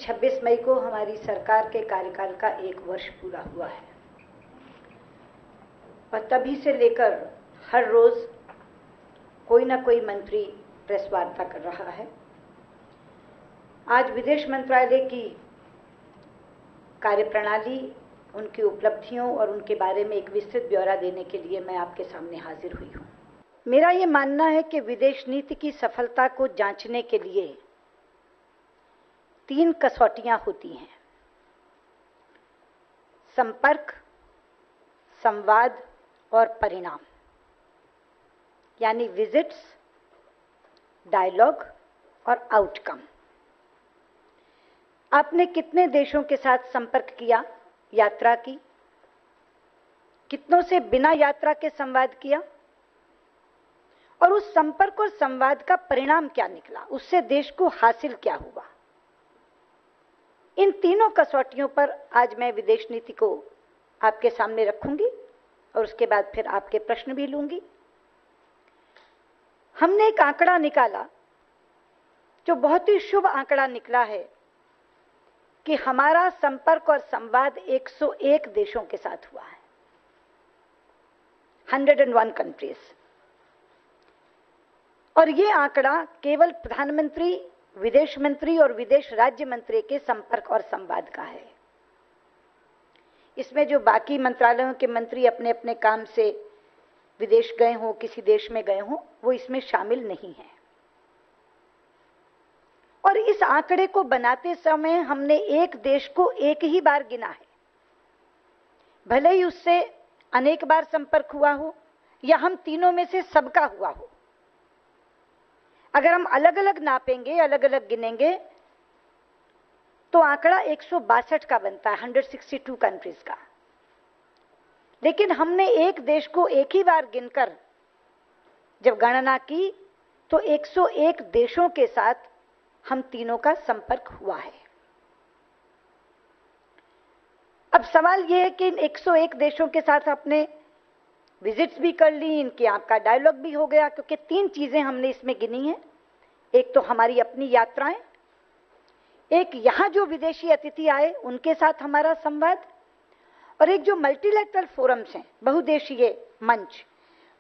26 मई को हमारी सरकार के कार्यकाल का 1 वर्ष पूरा हुआ है और तभी से लेकर हर रोज कोई ना कोई मंत्री प्रेस वार्ता कर रहा है। आज विदेश मंत्रालय की कार्यप्रणाली, उनकी उपलब्धियों और उनके बारे में एक विस्तृत ब्यौरा देने के लिए मैं आपके सामने हाजिर हुई हूँ। मेरा ये मानना है कि विदेश नीति की सफलता को जांचने के लिए 3 कसौटियां होती हैं: संपर्क, संवाद और परिणाम, यानी विजिट्स, डायलॉग और आउटकम। आपने कितने देशों के साथ संपर्क किया, यात्रा की? कितनों से बिना यात्रा के संवाद किया? और उस संपर्क और संवाद का परिणाम क्या निकला? उससे देश को हासिल क्या हुआ? इन तीनों कसौटियों पर आज मैं विदेश नीति को आपके सामने रखूंगी और उसके बाद फिर आपके प्रश्न भी लूंगी। हमने एक आंकड़ा निकाला जो बहुत ही शुभ आंकड़ा निकला है कि हमारा संपर्क और संवाद 101 देशों के साथ हुआ है, 101 कंट्रीज। और ये आंकड़ा केवल प्रधानमंत्री, विदेश मंत्री और विदेश राज्य मंत्री के संपर्क और संवाद का है। इसमें जो बाकी मंत्रालयों के मंत्री अपने अपने काम से विदेश गए हों, किसी देश में गए हों, वो इसमें शामिल नहीं है। और इस आंकड़े को बनाते समय हमने एक देश को एक ही बार गिना है, भले ही उससे अनेक बार संपर्क हुआ हो या हम तीनों में से सबका हुआ हो। अगर हम अलग अलग नापेंगे, अलग अलग गिनेंगे, तो आंकड़ा 162 का बनता है, 162 कंट्रीज का। लेकिन हमने एक देश को एक ही बार गिनकर जब गणना की तो 101 देशों के साथ हम तीनों का संपर्क हुआ है। अब सवाल यह है कि इन 101 देशों के साथ आपने विजिट्स भी कर ली, इनके आपका डायलॉग भी हो गया, क्योंकि 3 चीजें हमने इसमें गिनी हैं। एक तो हमारी अपनी यात्राएं, एक यहां जो विदेशी अतिथि आए उनके साथ हमारा संवाद, और एक जो मल्टीलैटरल फोरम्स हैं, बहुदेशीय मंच,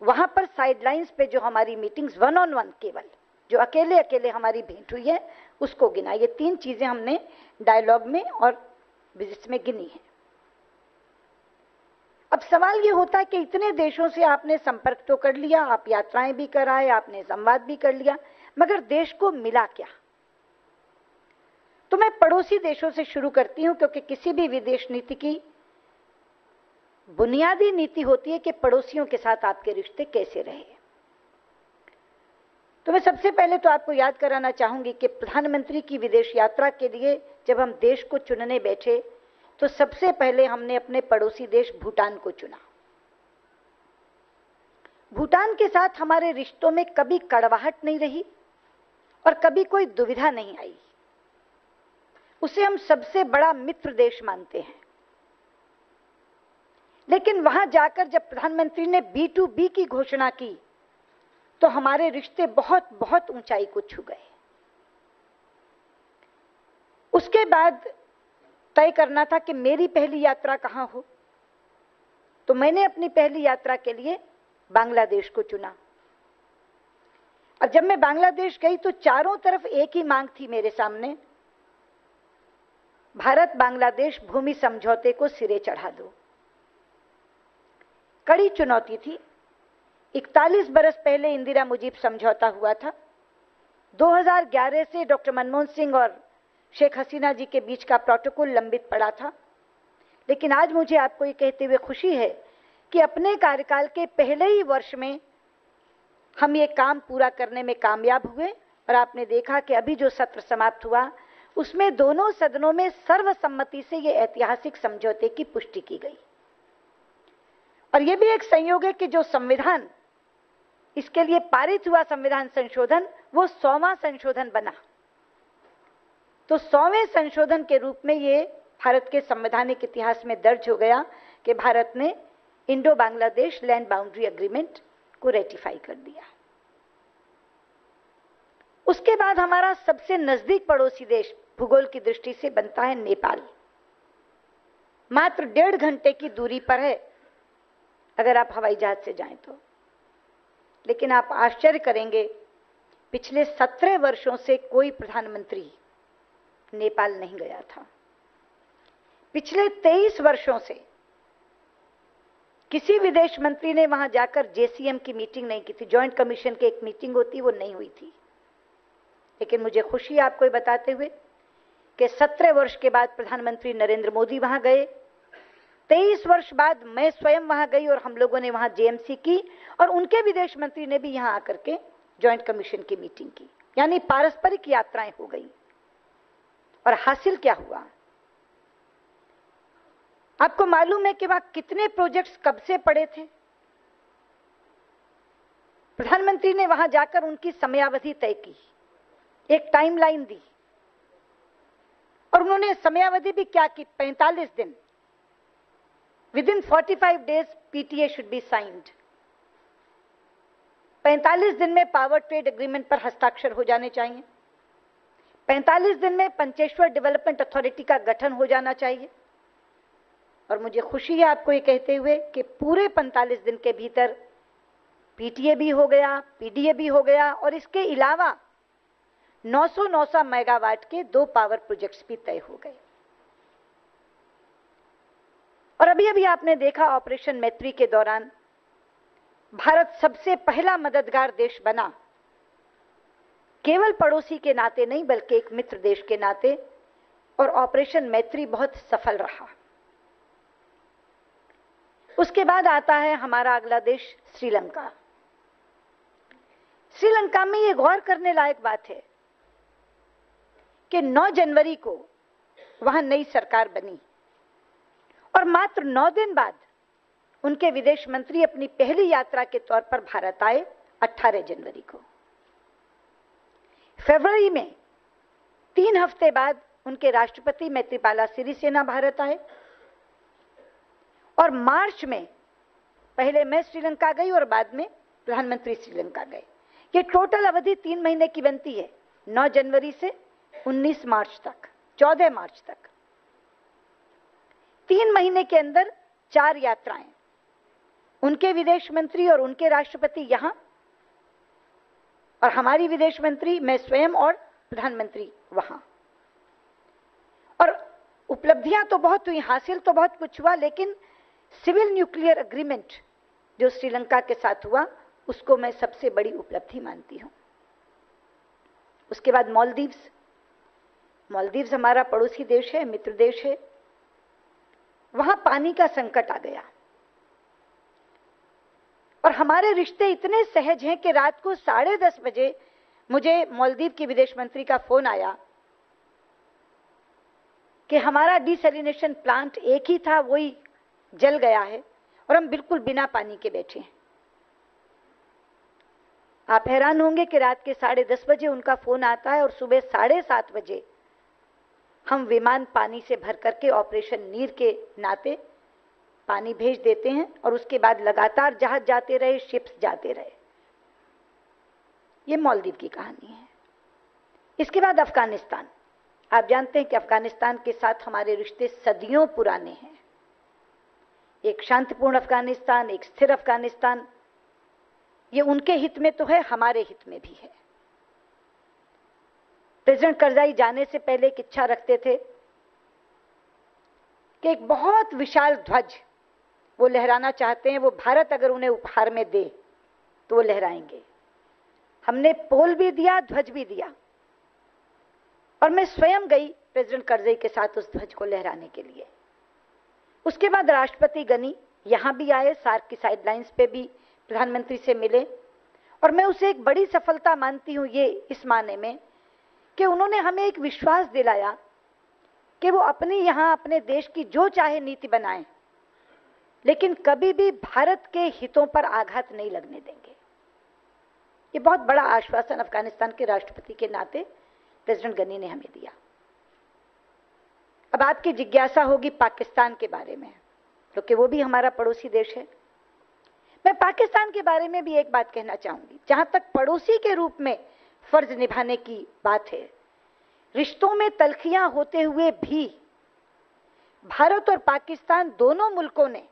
वहां पर साइडलाइंस पे जो हमारी मीटिंग्स 1-on-1 केवल जो अकेले अकेले हमारी भेंट हुई है उसको गिना। ये 3 चीजें हमने डायलॉग में और विजिट्स में गिनी है। अब सवाल ये होता है कि इतने देशों से आपने संपर्क तो कर लिया, आप यात्राएं भी कराए, आपने संवाद भी कर लिया, मगर देश को मिला क्या? तो मैं पड़ोसी देशों से शुरू करती हूं, क्योंकि किसी भी विदेश नीति की बुनियादी नीति होती है कि पड़ोसियों के साथ आपके रिश्ते कैसे रहे। तो मैं सबसे पहले तो आपको याद कराना चाहूंगी कि प्रधानमंत्री की विदेश यात्रा के लिए जब हम देश को चुनने बैठे तो सबसे पहले हमने अपने पड़ोसी देश भूटान को चुना। भूटान के साथ हमारे रिश्तों में कभी कड़वाहट नहीं रही और कभी कोई दुविधा नहीं आई। उसे हम सबसे बड़ा मित्र देश मानते हैं। लेकिन वहां जाकर जब प्रधानमंत्री ने B2B की घोषणा की तो हमारे रिश्ते बहुत बहुत ऊंचाई को छू गए। उसके बाद तय करना था कि मेरी पहली यात्रा कहां हो, तो मैंने अपनी पहली यात्रा के लिए बांग्लादेश को चुना। और जब मैं बांग्लादेश गई तो चारों तरफ एक ही मांग थी मेरे सामने: भारत बांग्लादेश भूमि समझौते को सिरे चढ़ा दो। कड़ी चुनौती थी। 41 बरस पहले इंदिरा मुजीब समझौता हुआ था। 2011 से डॉक्टर मनमोहन सिंह और शेख हसीना जी के बीच का प्रोटोकॉल लंबित पड़ा था। लेकिन आज मुझे आपको ये कहते हुए खुशी है कि अपने कार्यकाल के पहले ही वर्ष में हम ये काम पूरा करने में कामयाब हुए। और आपने देखा कि अभी जो सत्र समाप्त हुआ उसमें दोनों सदनों में सर्वसम्मति से ये ऐतिहासिक समझौते की पुष्टि की गई। और ये भी एक संयोग है कि जो संविधान इसके लिए पारित हुआ, संविधान संशोधन, वो 100वां संशोधन बना। तो 100वें संशोधन के रूप में ये भारत के संवैधानिक इतिहास में दर्ज हो गया कि भारत ने Indo Bangladesh land boundary agreement को रेटिफाई कर दिया। उसके बाद हमारा सबसे नजदीक पड़ोसी देश भूगोल की दृष्टि से बनता है नेपाल। मात्र 1.5 घंटे की दूरी पर है अगर आप हवाई जहाज से जाएं तो। लेकिन आप आश्चर्य करेंगे, पिछले 17 वर्षों से कोई प्रधानमंत्री नेपाल नहीं गया था। पिछले 23 वर्षों से किसी विदेश मंत्री ने वहां जाकर जेसीएम की मीटिंग नहीं की थी। ज्वाइंट कमीशन की एक मीटिंग होती, वो नहीं हुई थी। लेकिन मुझे खुशी है आपको ये बताते हुए कि 17 वर्ष के बाद प्रधानमंत्री नरेंद्र मोदी वहां गए। 23 वर्ष बाद मैं स्वयं वहां गई और हम लोगों ने वहां जेएमसी की, और उनके विदेश मंत्री ने भी यहां आकर के ज्वाइंट कमीशन की मीटिंग की। यानी पारस्परिक यात्राएं हो गई। और हासिल क्या हुआ? आपको मालूम है कि वहां कितने प्रोजेक्ट्स कब से पड़े थे? प्रधानमंत्री ने वहां जाकर उनकी समयावधि तय की, एक टाइमलाइन दी, और उन्होंने समयावधि भी क्या की? 45 दिन। Within 45 days PTA should be signed. 45 दिन में पावर ट्रेड एग्रीमेंट पर हस्ताक्षर हो जाने चाहिए। 45 दिन में पंचेश्वर डेवलपमेंट अथॉरिटी का गठन हो जाना चाहिए। और मुझे खुशी है आपको ये कहते हुए कि पूरे 45 दिन के भीतर पीटीए भी हो गया, पीडीए भी हो गया, और इसके अलावा 900 मेगावाट के 2 पावर प्रोजेक्ट्स भी तय हो गए। और अभी अभी आपने देखा ऑपरेशन मैत्री के दौरान भारत सबसे पहला मददगार देश बना, केवल पड़ोसी के नाते नहीं बल्कि एक मित्र देश के नाते, और ऑपरेशन मैत्री बहुत सफल रहा। उसके बाद आता है हमारा अगला देश श्रीलंका। श्रीलंका में यह गौर करने लायक बात है कि 9 जनवरी को वहां नई सरकार बनी, और मात्र 9 दिन बाद उनके विदेश मंत्री अपनी पहली यात्रा के तौर पर भारत आए 18 जनवरी को। फरवरी में 3 हफ्ते बाद उनके राष्ट्रपति मैत्रीपाला सिरिसेना भारत आए, और मार्च में पहले मैं श्रीलंका गई और बाद में प्रधानमंत्री श्रीलंका गए। ये टोटल अवधि 3 महीने की बनती है, 9 जनवरी से 19 मार्च तक, 14 मार्च तक। 3 महीने के अंदर 4 यात्राएं, उनके विदेश मंत्री और उनके राष्ट्रपति यहां, और हमारी विदेश मंत्री, मैं स्वयं और प्रधानमंत्री वहां। और उपलब्धियां तो बहुत हुई, हासिल तो बहुत कुछ हुआ, लेकिन सिविल न्यूक्लियर एग्रीमेंट जो श्रीलंका के साथ हुआ उसको मैं सबसे बड़ी उपलब्धि मानती हूं। उसके बाद मालदीव्स। मालदीव्स हमारा पड़ोसी देश है, मित्र देश है। वहां पानी का संकट आ गया, और हमारे रिश्ते इतने सहज हैं कि रात को 10:30 बजे मुझे मालदीव के विदेश मंत्री का फोन आया कि हमारा डिसैलिनेशन प्लांट एक ही था, वही जल गया है और हम बिल्कुल बिना पानी के बैठे हैं। आप हैरान होंगे कि रात के 10:30 बजे उनका फोन आता है और सुबह 7:30 बजे हम विमान पानी से भर करके ऑपरेशन नीर के नाते पानी भेज देते हैं, और उसके बाद लगातार जहाज जाते रहे, शिप्स जाते रहे। ये मालदीव की कहानी है। इसके बाद अफगानिस्तान। आप जानते हैं कि अफगानिस्तान के साथ हमारे रिश्ते सदियों पुराने हैं। एक शांतिपूर्ण अफगानिस्तान, एक स्थिर अफगानिस्तान, ये उनके हित में तो है, हमारे हित में भी है। प्रेसिडेंट करजाई जाने से पहले एक इच्छा रखते थे कि एक बहुत विशाल ध्वज वो लहराना चाहते हैं। वो भारत अगर उन्हें उपहार में दे तो वो लहराएंगे। हमने पोल भी दिया, ध्वज भी दिया, और मैं स्वयं गई प्रेसिडेंट करजाई के साथ उस ध्वज को लहराने के लिए। उसके बाद राष्ट्रपति गनी यहां भी आए, सार्क की साइडलाइंस पे भी प्रधानमंत्री से मिले, और मैं उसे एक बड़ी सफलता मानती हूं, ये इस माने में कि उन्होंने हमें एक विश्वास दिलाया कि वो अपनी यहां अपने देश की जो चाहे नीति बनाएं, लेकिन कभी भी भारत के हितों पर आघात नहीं लगने देंगे। ये बहुत बड़ा आश्वासन अफगानिस्तान के राष्ट्रपति के नाते प्रेसिडेंट गनी ने हमें दिया। अब आपकी जिज्ञासा होगी पाकिस्तान के बारे में, क्योंकि वो भी हमारा पड़ोसी देश है। मैं पाकिस्तान के बारे में भी एक बात कहना चाहूंगी। जहां तक पड़ोसी के रूप में फर्ज निभाने की बात है, रिश्तों में तल्खियां होते हुए भी भारत और पाकिस्तान दोनों मुल्कों ने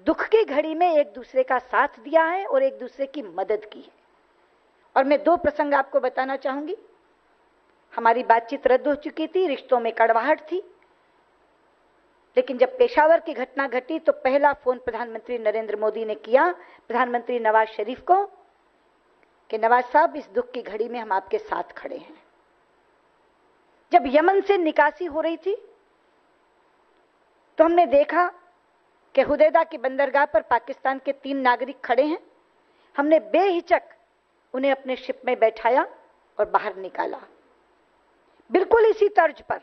दुख की घड़ी में एक दूसरे का साथ दिया है और एक दूसरे की मदद की है। और मैं दो प्रसंग आपको बताना चाहूंगी। हमारी बातचीत रद्द हो चुकी थी, रिश्तों में कड़वाहट थी, लेकिन जब पेशावर की घटना घटी तो पहला फोन प्रधानमंत्री नरेंद्र मोदी ने किया प्रधानमंत्री नवाज शरीफ को कि नवाज साहब, इस दुख की घड़ी में हम आपके साथ खड़े हैं। जब यमन से निकासी हो रही थी तो हमने देखा कि हुदैदा की बंदरगाह पर पाकिस्तान के 3 नागरिक खड़े हैं। हमने बेहिचक उन्हें अपने शिप में बैठाया और बाहर निकाला। बिल्कुल इसी तर्ज पर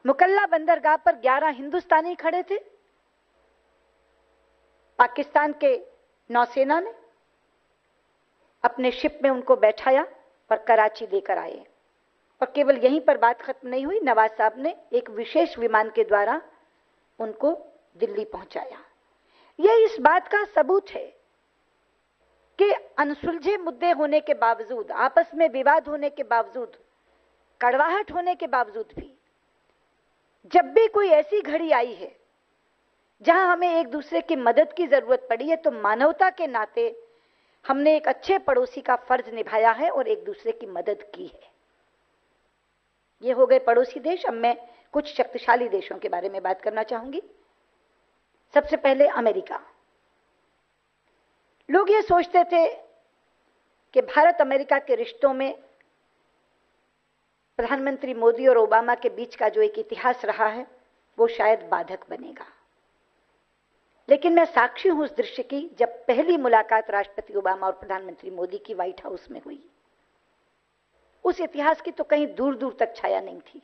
मुकल्ला बंदरगाह पर 11 हिंदुस्तानी खड़े थे। पाकिस्तान के नौसेना ने अपने शिप में उनको बैठाया और कराची लेकर आए। और केवल यहीं पर बात खत्म नहीं हुई, नवाज साहब ने एक विशेष विमान के द्वारा उनको दिल्ली पहुंचाया। यह इस बात का सबूत है कि अनसुलझे मुद्दे होने के बावजूद, आपस में विवाद होने के बावजूद, कड़वाहट होने के बावजूद भी जब भी कोई ऐसी घड़ी आई है जहां हमें एक दूसरे की मदद की जरूरत पड़ी है, तो मानवता के नाते हमने एक अच्छे पड़ोसी का फर्ज निभाया है और एक दूसरे की मदद की है। ये हो गए पड़ोसी देश। अब मैं कुछ शक्तिशाली देशों के बारे में बात करना चाहूंगी। सबसे पहले अमेरिका। लोग ये सोचते थे कि भारत अमेरिका के रिश्तों में प्रधानमंत्री मोदी और ओबामा के बीच का जो एक इतिहास रहा है वो शायद बाधक बनेगा, लेकिन मैं साक्षी हूं उस दृश्य की जब पहली मुलाकात राष्ट्रपति ओबामा और प्रधानमंत्री मोदी की व्हाइट हाउस में हुई। उस इतिहास की तो कहीं दूर दूर तक छाया नहीं थी।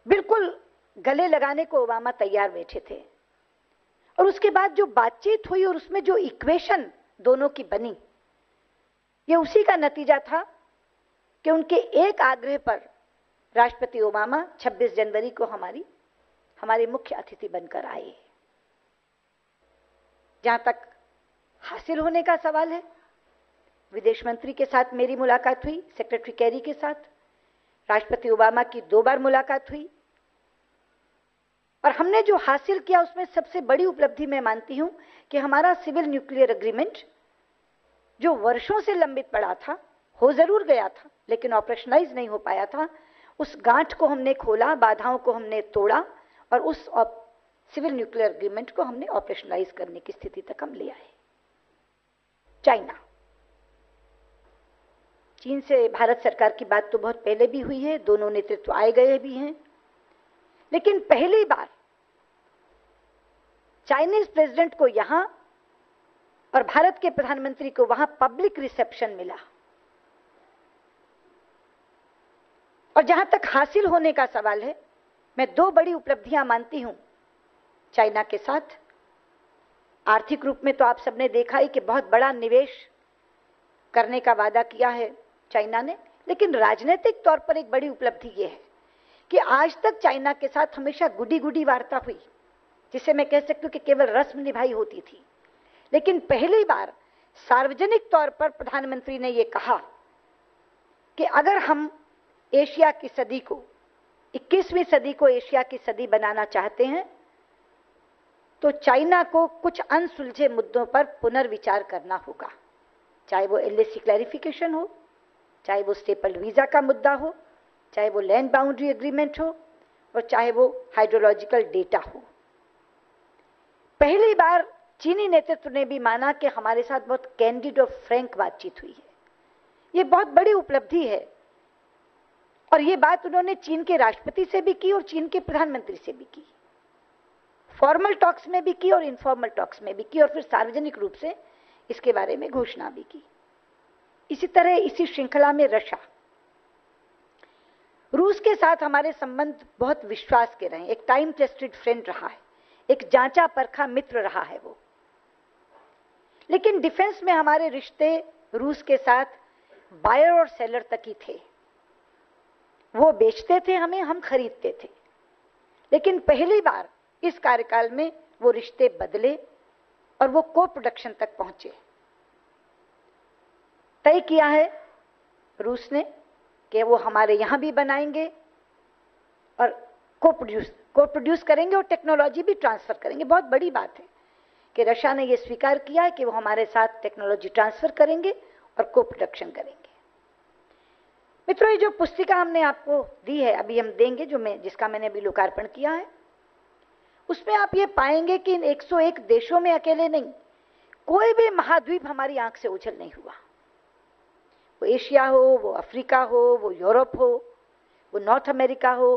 बिल्कुल गले लगाने को ओबामा तैयार बैठे थे। और उसके बाद जो बातचीत हुई और उसमें जो इक्वेशन दोनों की बनी, ये उसी का नतीजा था कि उनके एक आग्रह पर राष्ट्रपति ओबामा 26 जनवरी को हमारे मुख्य अतिथि बनकर आए। जहां तक हासिल होने का सवाल है, विदेश मंत्री के साथ मेरी मुलाकात हुई, सेक्रेटरी कैरी के साथ। राष्ट्रपति ओबामा की 2 बार मुलाकात हुई और हमने जो हासिल किया उसमें सबसे बड़ी उपलब्धि मैं मानती हूं कि हमारा सिविल न्यूक्लियर एग्रीमेंट जो वर्षों से लंबित पड़ा था, हो जरूर गया था लेकिन ऑपरेशनलाइज नहीं हो पाया था, उस गांठ को हमने खोला, बाधाओं को हमने तोड़ा और उस सिविल न्यूक्लियर एग्रीमेंट को हमने ऑपरेशनलाइज करने की स्थिति तक हम ले आए। चाइना, चीन से भारत सरकार की बात तो बहुत पहले भी हुई है, दोनों नेतृत्व आए गए भी हैं, लेकिन पहली बार चाइनीज प्रेसिडेंट को यहां और भारत के प्रधानमंत्री को वहां पब्लिक रिसेप्शन मिला। और जहां तक हासिल होने का सवाल है, मैं 2 बड़ी उपलब्धियां मानती हूं चाइना के साथ। आर्थिक रूप में तो आप सबने देखा ही कि बहुत बड़ा निवेश करने का वादा किया है चाइना ने, लेकिन राजनीतिक तौर पर एक बड़ी उपलब्धि यह है कि आज तक चाइना के साथ हमेशा गुडी गुडी वार्ता हुई, जिसे मैं कह सकती हूं कि केवल रस्म निभाई होती थी। लेकिन पहली बार सार्वजनिक तौर पर प्रधानमंत्री ने यह कहा कि अगर हम एशिया की सदी को, 21वीं सदी को एशिया की सदी बनाना चाहते हैं तो चाइना को कुछ अनसुलझे मुद्दों पर पुनर्विचार करना होगा, चाहे वो एलएसी क्लैरिफिकेशन हो, चाहे वो स्टेपल वीजा का मुद्दा हो, चाहे वो लैंड बाउंड्री एग्रीमेंट हो और चाहे वो हाइड्रोलॉजिकल डेटा हो। पहली बार चीनी नेतृत्व ने भी माना कि हमारे साथ बहुत कैंडिड और फ्रैंक बातचीत हुई है। ये बहुत बड़ी उपलब्धि है और ये बात उन्होंने चीन के राष्ट्रपति से भी की और चीन के प्रधानमंत्री से भी की, फॉर्मल टॉक्स में भी की और इनफॉर्मल टॉक्स में भी की, और फिर सार्वजनिक रूप से इसके बारे में घोषणा भी की। इसी तरह इसी श्रृंखला में रूस के साथ हमारे संबंध बहुत विश्वास के रहे, एक टाइम टेस्टेड फ्रेंड रहा है, एक जांचा परखा मित्र रहा है वो। लेकिन डिफेंस में हमारे रिश्ते रूस के साथ बायर और सेलर तक ही थे। वो बेचते थे हमें, हम खरीदते थे। लेकिन पहली बार इस कार्यकाल में वो रिश्ते बदले और वो को प्रोडक्शन तक पहुंचे। तय किया है रूस ने कि वो हमारे यहाँ भी बनाएंगे और को प्रोड्यूस करेंगे और टेक्नोलॉजी भी ट्रांसफर करेंगे। बहुत बड़ी बात है कि रशिया ने ये स्वीकार किया है कि वो हमारे साथ टेक्नोलॉजी ट्रांसफर करेंगे और को प्रोडक्शन करेंगे। मित्रों, ये जो पुस्तिका हमने आपको दी है, अभी हम देंगे, जिसका मैंने अभी लोकार्पण किया है, उसमें आप ये पाएंगे कि इन 101 देशों में अकेले नहीं, कोई भी महाद्वीप हमारी आंख से ओझल नहीं हुआ। वो एशिया हो, वो अफ्रीका हो, वो यूरोप हो, वो नॉर्थ अमेरिका हो,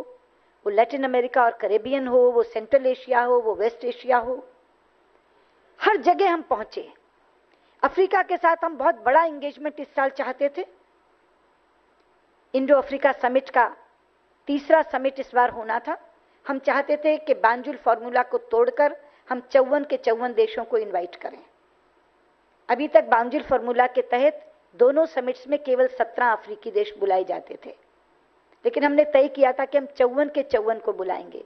वो लैटिन अमेरिका और कैरेबियन हो, वो सेंट्रल एशिया हो, वो वेस्ट एशिया हो, हर जगह हम पहुंचे। अफ्रीका के साथ हम बहुत बड़ा एंगेजमेंट इस साल चाहते थे। इंडो अफ्रीका समिट का तीसरा समिट इस बार होना था। हम चाहते थे कि बांजुल फॉर्मूला को तोड़कर हम 54 के 54 देशों को इनवाइट करें। अभी तक बांजुल फॉर्मूला के तहत दोनों समिट्स में केवल 17 अफ्रीकी देश बुलाए जाते थे, लेकिन हमने तय किया था कि हम 54 के 54 को बुलाएंगे।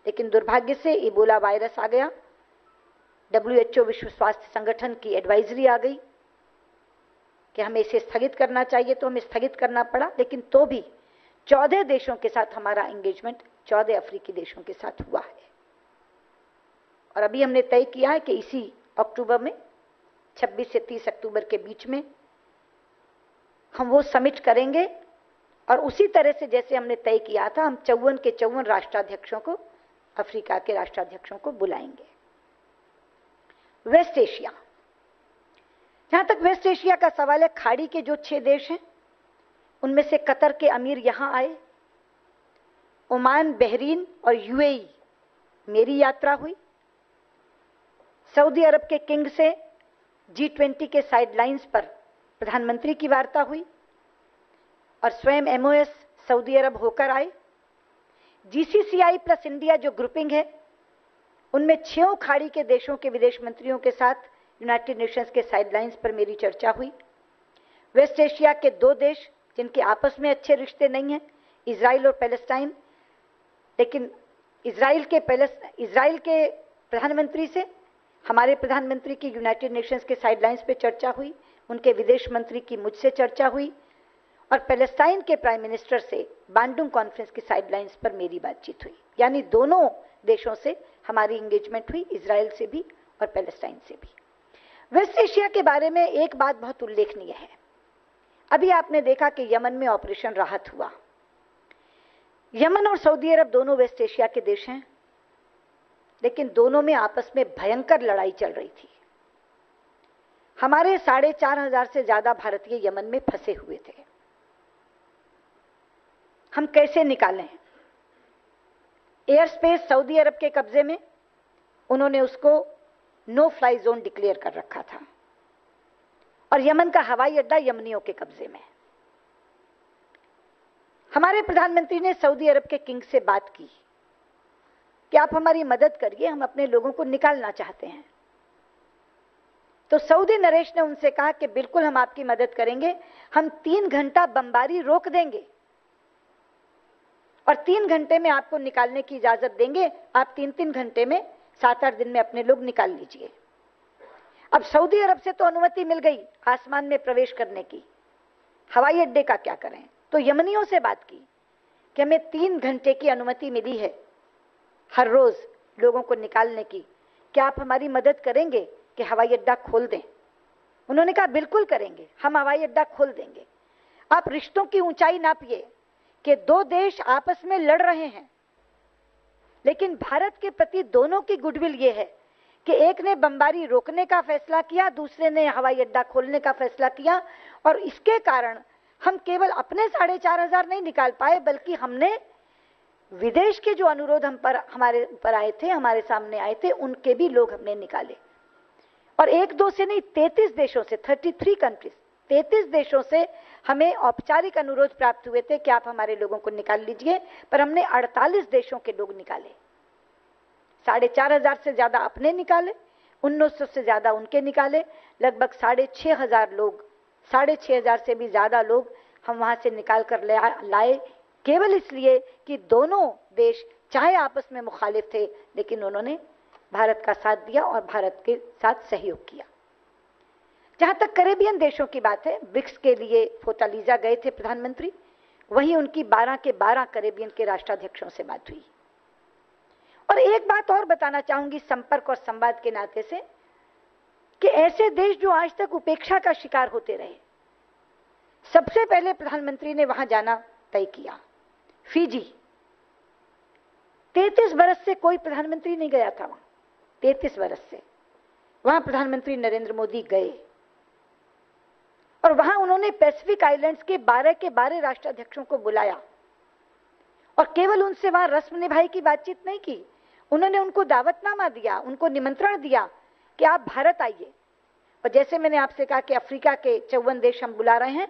लेकिन दुर्भाग्य से इबोला वायरस आ गया, WHO विश्व स्वास्थ्य संगठन की एडवाइजरी आ गई कि हमें इसे स्थगित करना चाहिए, तो हमें स्थगित करना पड़ा। लेकिन तो भी 14 देशों के साथ हमारा एंगेजमेंट 14 अफ्रीकी देशों के साथ हुआ है। और अभी हमने तय किया है कि इसी अक्टूबर में 26 से 30 अक्टूबर के बीच में हम वो समिट करेंगे और उसी तरह से जैसे हमने तय किया था, हम 54 के 54 राष्ट्राध्यक्षों को, अफ्रीका के राष्ट्राध्यक्षों को बुलाएंगे। वेस्ट एशिया, जहां तक वेस्ट एशिया का सवाल है, खाड़ी के जो 6 देश हैं उनमें से कतर के अमीर यहां आए, ओमान, बहरीन और यूएई मेरी यात्रा हुई। सऊदी अरब के किंग से G20 के साइडलाइंस पर प्रधानमंत्री की वार्ता हुई और स्वयं MOS सऊदी अरब होकर आए। GCCI प्लस इंडिया जो ग्रुपिंग है, उनमें 6 खाड़ी के देशों के विदेश मंत्रियों के साथ यूनाइटेड नेशंस के साइडलाइंस पर मेरी चर्चा हुई। वेस्ट एशिया के 2 देश जिनके आपस में अच्छे रिश्ते नहीं हैं, इजराइल और पैलेस्टाइन, लेकिन इजराइल के प्रधानमंत्री से हमारे प्रधानमंत्री की यूनाइटेड नेशंस के साइडलाइंस पे चर्चा हुई, उनके विदेश मंत्री की मुझसे चर्चा हुई और पैलेस्टाइन के प्राइम मिनिस्टर से बांडुंग कॉन्फ्रेंस की साइडलाइंस पर मेरी बातचीत हुई। यानी दोनों देशों से हमारी एंगेजमेंट हुई, इजराइल से भी और पैलेस्टाइन से भी। वेस्ट एशिया के बारे में एक बात बहुत उल्लेखनीय है। अभी आपने देखा कि यमन में ऑपरेशन राहत हुआ। यमन और सऊदी अरब दोनों वेस्ट एशिया के देश हैं, लेकिन दोनों में आपस में भयंकर लड़ाई चल रही थी। हमारे 4,500 से ज्यादा भारतीय यमन में फंसे हुए थे। हम कैसे निकालें? एयर स्पेस सऊदी अरब के कब्जे में, उन्होंने उसको नो फ्लाई जोन डिक्लेयर कर रखा था और यमन का हवाई अड्डा यमनियों के कब्जे में। हमारे प्रधानमंत्री ने सऊदी अरब के किंग से बात की कि आप हमारी मदद करिए, हम अपने लोगों को निकालना चाहते हैं। तो सऊदी नरेश ने उनसे कहा कि बिल्कुल हम आपकी मदद करेंगे, हम 3 घंटा बमबारी रोक देंगे और 3 घंटे में आपको निकालने की इजाजत देंगे। आप 3-3 घंटे में 7-8 दिन में अपने लोग निकाल लीजिए। अब सऊदी अरब से तो अनुमति मिल गई आसमान में प्रवेश करने की, हवाई अड्डे का क्या करें? तो यमनियों से बात की कि हमें 3 घंटे की अनुमति मिली है हर रोज लोगों को निकालने की, क्या आप हमारी मदद करेंगे कि हवाई अड्डा खोल दें? उन्होंने कहा बिल्कुल करेंगे, हम हवाई अड्डा खोल देंगे। आप रिश्तों की ऊंचाई नापिए कि 2 देश आपस में लड़ रहे हैं, लेकिन भारत के प्रति दोनों की गुडविल ये है कि एक ने बमबारी रोकने का फैसला किया, दूसरे ने हवाई अड्डा खोलने का फैसला किया और इसके कारण हम केवल अपने 4,500 नहीं निकाल पाए, बल्कि हमने विदेश के जो अनुरोध हमारे ऊपर आए थे, हमारे सामने आए थे, उनके भी लोग हमने निकाले। और 1-2 से नहीं, 33 देशों से, 33 कंट्रीज, 33 देशों से हमें औपचारिक अनुरोध प्राप्त हुए थे कि आप हमारे लोगों को निकाल लीजिए, पर हमने 48 देशों के लोग निकाले। 4,500 से ज्यादा अपने निकाले, 1900 से ज्यादा उनके निकाले, लगभग 6,500 लोग, 6,500 से भी ज्यादा लोग हम वहां से निकाल कर लाए, केवल इसलिए कि दोनों देश चाहे आपस में मुखालिफ थे, लेकिन उन्होंने भारत का साथ दिया और भारत के साथ सहयोग किया। जहां तक कैरेबियन देशों की बात है, ब्रिक्स के लिए फोर्टालीजा गए थे प्रधानमंत्री, वहीं उनकी 12 के 12 कैरेबियन के राष्ट्राध्यक्षों से बात हुई। और एक बात और बताना चाहूंगी संपर्क और संवाद के नाते से, कि ऐसे देश जो आज तक उपेक्षा का शिकार होते रहे, सबसे पहले प्रधानमंत्री ने वहां जाना तय किया, फिजी। 33 बरस से कोई प्रधानमंत्री नहीं गया था वहां, 33 बरस से वहां प्रधानमंत्री नरेंद्र मोदी गए और वहां उन्होंने पैसिफिक आइलैंड्स के 12 के 12 राष्ट्राध्यक्षों को बुलाया और केवल उनसे वहां रस्म निभाई की बातचीत नहीं की, उन्होंने उनको दावतनामा दिया, उनको निमंत्रण दिया कि आप भारत आइए। और जैसे मैंने आपसे कहा कि अफ्रीका के 54 देश हम बुला रहे हैं,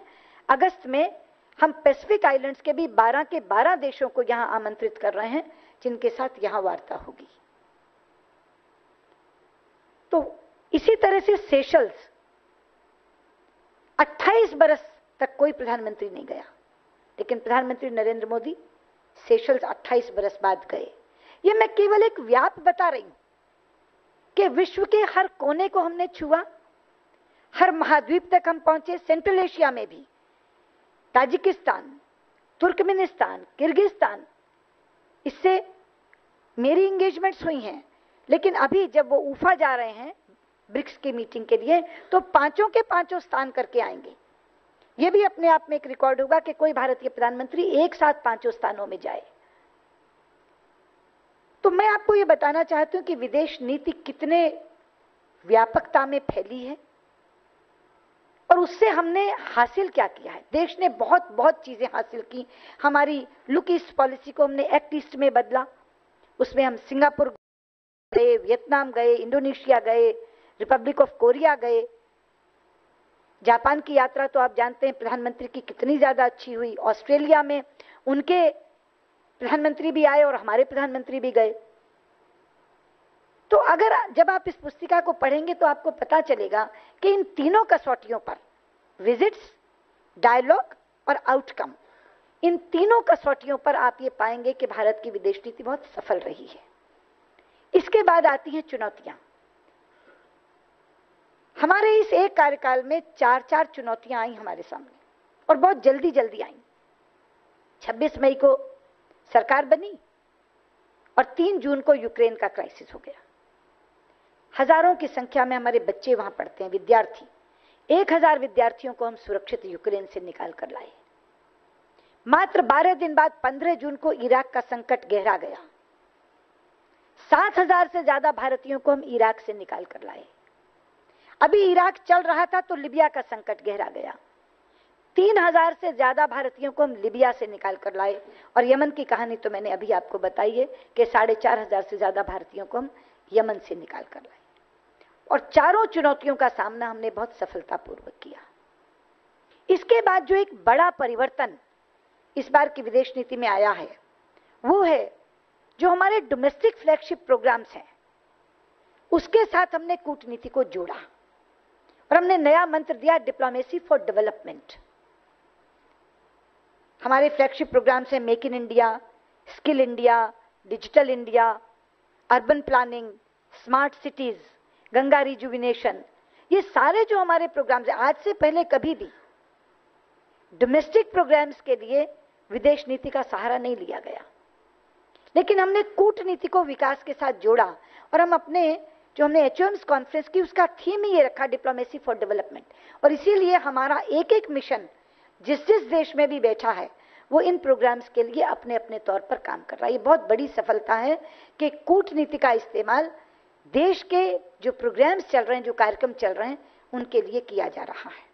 अगस्त में हम पैसिफिक आइलैंड्स के भी 12 के 12 देशों को यहां आमंत्रित कर रहे हैं, जिनके साथ यहां वार्ता होगी। तो इसी तरह से सेशल्स, 28 बरस तक कोई प्रधानमंत्री नहीं गया, लेकिन प्रधानमंत्री नरेंद्र मोदी सेशल्स 28 बरस बाद गए। ये मैं केवल एक व्याप बता रही हूं कि विश्व के हर कोने को हमने छुआ, हर महाद्वीप तक हम पहुंचे। सेंट्रल एशिया में भी ताजिकिस्तान, तुर्कमेनिस्तान, किर्गिस्तान, इससे मेरी एंगेजमेंट्स हुई हैं। लेकिन अभी जब वो उफा जा रहे हैं ब्रिक्स की मीटिंग के लिए, तो पांचों के पांचों स्थान करके आएंगे। ये भी अपने आप में एक रिकॉर्ड होगा कि कोई भारतीय प्रधानमंत्री एक साथ पांचों स्थानों में जाए। तो मैं आपको ये बताना चाहती हूं कि विदेश नीति कितने व्यापकता में फैली है और उससे हमने हासिल क्या किया है। देश ने बहुत बहुत चीजें हासिल की। हमारी लुक ईस्ट पॉलिसी को हमने एक्ट ईस्ट में बदला, उसमें हम सिंगापुर गए, वियतनाम गए, इंडोनेशिया गए, रिपब्लिक ऑफ कोरिया गए। जापान की यात्रा तो आप जानते हैं प्रधानमंत्री की कितनी ज्यादा अच्छी हुई। ऑस्ट्रेलिया में उनके प्रधानमंत्री भी आए और हमारे प्रधानमंत्री भी गए। तो अगर जब आप इस पुस्तिका को पढ़ेंगे तो आपको पता चलेगा कि इन तीनों कसौटियों पर, विजिट्स, डायलॉग और आउटकम, इन तीनों कसौटियों पर आप ये पाएंगे कि भारत की विदेश नीति बहुत सफल रही है। इसके बाद आती हैं चुनौतियां। हमारे इस एक कार्यकाल में 4 चुनौतियां आई हमारे सामने और बहुत जल्दी जल्दी आई। 26 मई को सरकार बनी और 3 जून को यूक्रेन का क्राइसिस हो गया। हजारों की संख्या में हमारे बच्चे वहां पढ़ते हैं, विद्यार्थी। 1000 विद्यार्थियों को हम सुरक्षित यूक्रेन से निकाल कर लाए। मात्र 12 दिन बाद 15 जून को इराक का संकट गहरा गया। 7000 से ज्यादा भारतीयों को हम इराक से निकाल कर लाए। अभी इराक चल रहा था तो लिबिया का संकट गहरा गया। 3000 से ज्यादा भारतीयों को हम लिबिया से निकाल कर लाए। और यमन की कहानी तो मैंने अभी आपको बताई है कि 4500 से ज्यादा भारतीयों को हम यमन से निकाल कर लाए। और चारों चुनौतियों का सामना हमने बहुत सफलतापूर्वक किया। इसके बाद जो एक बड़ा परिवर्तन इस बार की विदेश नीति में आया है, वो है जो हमारे डोमेस्टिक फ्लैगशिप प्रोग्राम्स हैं, उसके साथ हमने कूटनीति को जोड़ा और हमने नया मंत्र दिया, डिप्लोमेसी फॉर डेवलपमेंट। हमारे फ्लैगशिप प्रोग्राम्स हैं make in India, skill India, digital India, urban planning, smart cities, Ganga rejuvenation. ये सारे जो हमारे प्रोग्राम्स हैं, आज से पहले कभी भी डोमेस्टिक प्रोग्राम्स के लिए विदेश नीति का सहारा नहीं लिया गया, लेकिन हमने कूटनीति को विकास के साथ जोड़ा और हम अपने जो हमने एचओएम्स कॉन्फ्रेंस की उसका थीम ही ये रखा, डिप्लोमेसी फॉर डेवलपमेंट। और इसीलिए हमारा एक एक मिशन जिस जिस देश में भी बैठा है वो इन प्रोग्राम्स के लिए अपने अपने तौर पर काम कर रहा है। ये बहुत बड़ी सफलता है कि कूटनीति का इस्तेमाल देश के जो प्रोग्राम्स चल रहे हैं, जो कार्यक्रम चल रहे हैं, उनके लिए किया जा रहा है।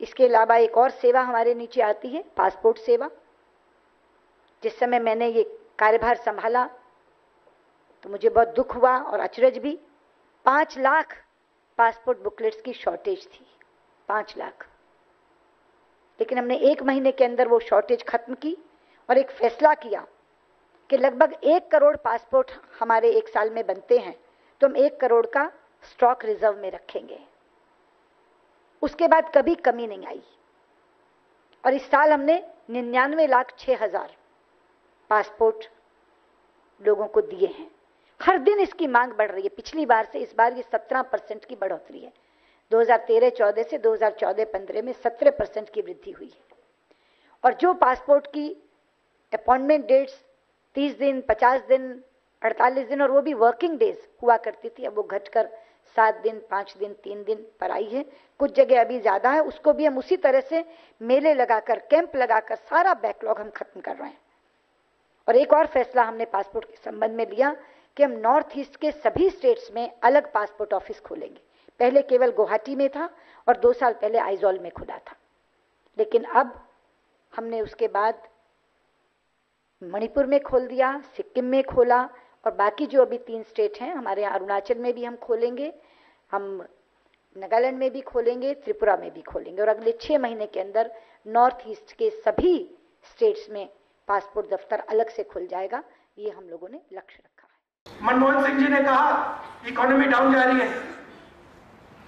इसके अलावा एक और सेवा हमारे नीचे आती है, पासपोर्ट सेवा। जिस समय मैंने ये कार्यभार संभाला तो मुझे बहुत दुख हुआ और अचरज भी। 5 लाख पासपोर्ट बुकलेट्स की शॉर्टेज थी, 5 लाख। लेकिन हमने 1 महीने के अंदर वो शॉर्टेज खत्म की और एक फैसला किया कि लगभग 1 करोड़ पासपोर्ट हमारे 1 साल में बनते हैं, तो हम 1 करोड़ का स्टॉक रिजर्व में रखेंगे। उसके बाद कभी कमी नहीं आई और इस साल हमने 99,06,000 पासपोर्ट लोगों को दिए हैं। हर दिन इसकी मांग बढ़ रही है। पिछली बार से इस बार ये 17% की बढ़ोतरी है। 2013-14 से 2014-15 में 17% की वृद्धि हुई है। और जो पासपोर्ट की अपॉइंटमेंट डेट्स 30 दिन, 50 दिन, 48 दिन और वो भी वर्किंग डेज हुआ करती थी, अब वो घटकर 7 दिन, 5 दिन, 3 दिन पर आई है। कुछ जगह अभी ज्यादा है, उसको भी हम उसी तरह से मेले लगाकर, कैंप लगाकर सारा बैकलॉग हम खत्म कर रहे हैं। और एक और फैसला हमने पासपोर्ट के संबंध में लिया कि हम नॉर्थ ईस्ट के सभी स्टेट्स में अलग पासपोर्ट ऑफिस खोलेंगे। पहले केवल गुवाहाटी में था और 2 साल पहले आइजॉल में खुला था, लेकिन अब हमने उसके बाद मणिपुर में खोल दिया, सिक्किम में खोला और बाकी जो अभी 3 स्टेट हैं, हमारे यहाँ अरुणाचल में भी हम खोलेंगे, हम नागालैंड में भी खोलेंगे, त्रिपुरा में भी खोलेंगे और अगले 6 महीने के अंदर नॉर्थ ईस्ट के सभी स्टेट्स में पासपोर्ट दफ्तर अलग से खुल जाएगा। ये हम लोगों ने लक्ष्य रखा है। मनमोहन सिंह जी ने कहा इकोनॉमी डाउन जा रही है,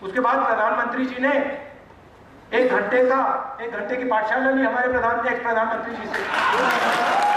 उसके बाद प्रधानमंत्री जी ने 1 घंटे की पाठशाला ली हमारे एक्स प्रधानमंत्री जी से।